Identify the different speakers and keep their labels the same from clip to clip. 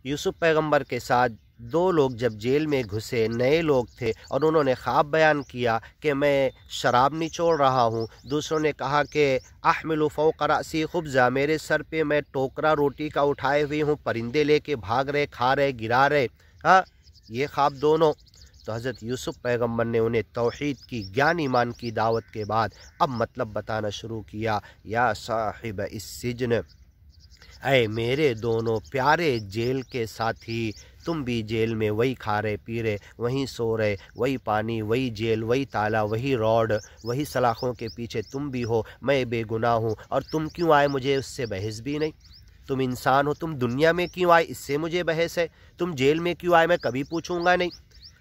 Speaker 1: यूसुफ पैगंबर के साथ दो लोग जब जेल में घुसे, नए लोग थे, और उन्होंने ख्वाब बयान किया कि मैं शराब निचोड़ रहा हूँ। दूसरों ने कहा कि अहमिलु फ़ौक़ रअसी ख़ुब्ज़ा, मेरे सर पे मैं टोकरा रोटी का उठाए हुए हूँ, परिंदे लेके भाग रहे, खा रहे, गिरा रहे। हाँ, ये ख्वाब दोनों। तो हज़रत यूसुफ पैगंबर ने उन्हें तौहीद की, ज्ञान ईमान की दावत के बाद अब मतलब बताना शुरू किया। या साहिब इस सिजन, ऐ मेरे दोनों प्यारे जेल के साथी, तुम भी जेल में वही खा रहे पी रहे, वहीं सो रहे, वही पानी, वही जेल, वही ताला, वही रॉड, वही सलाखों के पीछे तुम भी हो। मैं बेगुनाह हूँ और तुम क्यों आए, मुझे उससे बहस भी नहीं। तुम इंसान हो, तुम दुनिया में क्यों आए, इससे मुझे बहस है। तुम जेल में क्यों आए, मैं कभी पूछूंगा नहीं,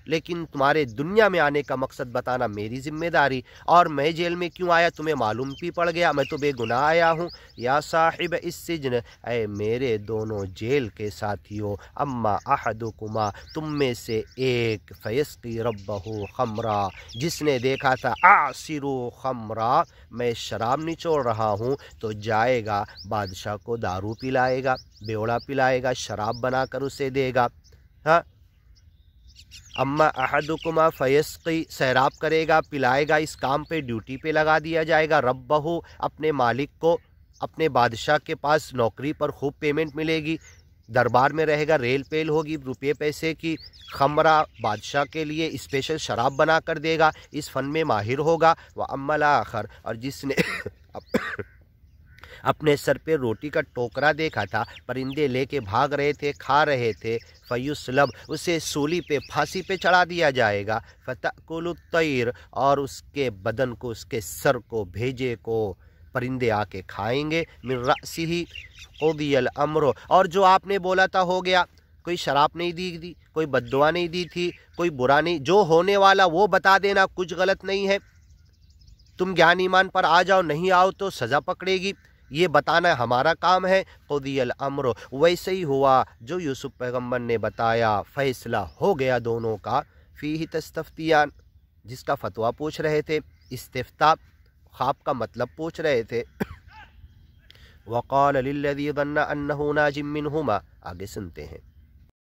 Speaker 1: लेकिन तुम्हारे दुनिया में आने का मकसद बताना मेरी जिम्मेदारी। और मैं जेल में क्यों आया तुम्हें मालूम भी पड़ गया, मैं तो बेगुनाह आया हूँ। या साहिब इस सिजन, ऐ मेरे दोनों जेल के साथियों, अम्मा अहदुकुमा, तुम में से एक, फयस्की रब्बहु खमरा, जिसने देखा था आसिरू खमरा, मैं शराब निचोड़ रहा हूँ, तो जाएगा बादशाह को दारू पिलाएगा, बेवड़ा पिलाएगा, शराब बनाकर उसे देगा। हाँ, अम्मा अहदुकुमा फयस्की, सैराब करेगा, पिलाएगा, इस काम पे ड्यूटी पे लगा दिया जाएगा। रब्बहु, अपने मालिक को, अपने बादशाह के पास नौकरी पर खूब पेमेंट मिलेगी, दरबार में रहेगा, रेल पेल होगी रुपये पैसे की। खमरा, बादशाह के लिए स्पेशल शराब बना कर देगा, इस फ़न में माहिर होगा। व अम्मल आखर, और जिसने अपने सर पे रोटी का टोकरा देखा था, परिंदे लेके भाग रहे थे, खा रहे थे, फ़युस्लब, उसे सूली पे, फांसी पे चढ़ा दिया जाएगा। फ़तअकुलु तैर, और उसके बदन को, उसके सर को, भेजे को परिंदे आके खाएंगे। मिन रअसिही क़ुदियल अम्र, और जो आपने बोला था हो गया। कोई शराब नहीं दी, कोई बद्दुआ नहीं दी थी, कोई बुरा नहीं, जो होने वाला वो बता देना, कुछ गलत नहीं है। तुम ज्ञान ईमान पर आ जाओ, नहीं आओ तो सज़ा पकड़ेगी, ये बताना हमारा काम है। क़ुदियल अम्र, वैसे ही हुआ जो यूसुफ पैगंबर ने बताया, फ़ैसला हो गया दोनों का। फ़ीही तस्तफ्तियान, जिसका फतवा पूछ रहे थे, इस्तिफ्ता, ख्वाब का मतलब पूछ रहे थे। वक़ाल लिल्लज़ी ज़न्न अन्नहु नाजिम मिनहुमा, आगे सुनते हैं।